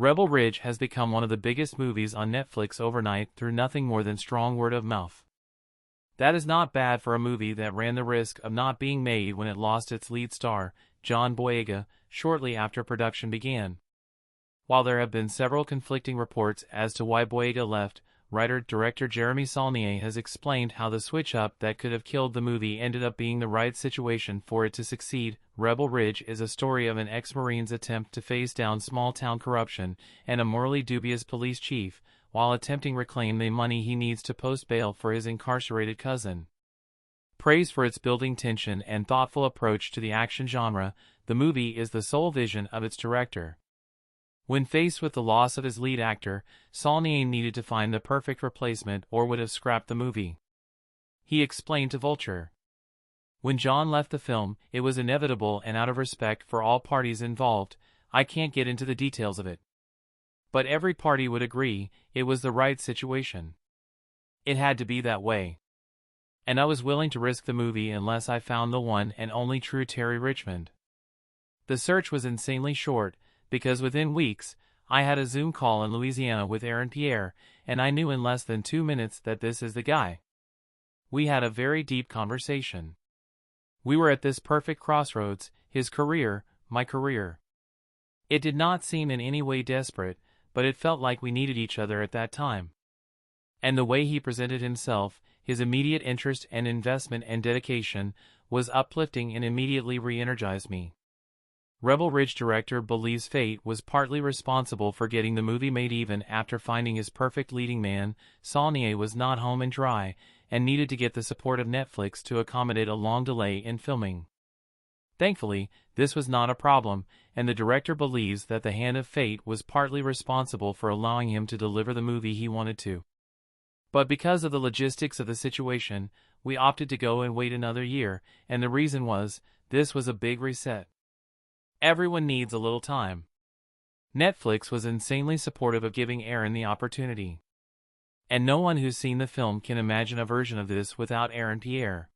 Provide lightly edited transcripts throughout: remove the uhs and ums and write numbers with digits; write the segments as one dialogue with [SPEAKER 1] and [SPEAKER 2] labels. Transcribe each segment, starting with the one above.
[SPEAKER 1] Rebel Ridge has become one of the biggest movies on Netflix overnight through nothing more than strong word of mouth. That is not bad for a movie that ran the risk of not being made when it lost its lead star, John Boyega, shortly after production began. While there have been several conflicting reports as to why Boyega left, writer-director Jeremy Saulnier has explained how the switch-up that could have killed the movie ended up being the right situation for it to succeed. Rebel Ridge is a story of an ex-Marine's attempt to face down small-town corruption and a morally dubious police chief, while attempting to reclaim the money he needs to post bail for his incarcerated cousin. Praised for its building tension and thoughtful approach to the action genre, the movie is the sole vision of its director. When faced with the loss of his lead actor, Saulnier needed to find the perfect replacement or would have scrapped the movie. He explained to Vulture, "When John left the film, it was inevitable, and out of respect for all parties involved, I can't get into the details of it. But every party would agree, it was the right situation. It had to be that way. And I was willing to risk the movie unless I found the one and only true Terry Richmond." The search was insanely short, because within weeks, I had a Zoom call in Louisiana with Aaron Pierre, and I knew in less than 2 minutes that this is the guy. We had a very deep conversation. We were at this perfect crossroads, his career, my career. It did not seem in any way desperate, but it felt like we needed each other at that time. And the way he presented himself, his immediate interest and investment and dedication, was uplifting and immediately re-energized me. Rebel Ridge director believes fate was partly responsible for getting the movie made. Even after finding his perfect leading man, Saulnier was not home and dry, and needed to get the support of Netflix to accommodate a long delay in filming. Thankfully, this was not a problem, and the director believes that the hand of fate was partly responsible for allowing him to deliver the movie he wanted to. But because of the logistics of the situation, we opted to go and wait another year, and the reason was, this was a big reset. Everyone needs a little time. Netflix was insanely supportive of giving Aaron the opportunity. And no one who's seen the film can imagine a version of this without Aaron Pierre.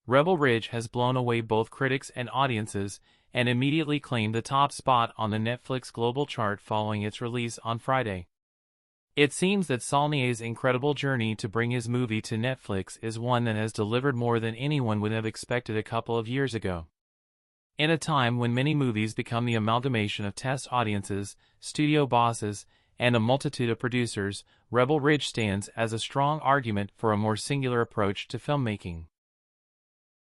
[SPEAKER 1] Rebel Ridge has blown away both critics and audiences, and immediately claimed the top spot on the Netflix global chart following its release on Friday. It seems that Saulnier's incredible journey to bring his movie to Netflix is one that has delivered more than anyone would have expected a couple of years ago. In a time when many movies become the amalgamation of test audiences, studio bosses, and a multitude of producers, Rebel Ridge stands as a strong argument for a more singular approach to filmmaking.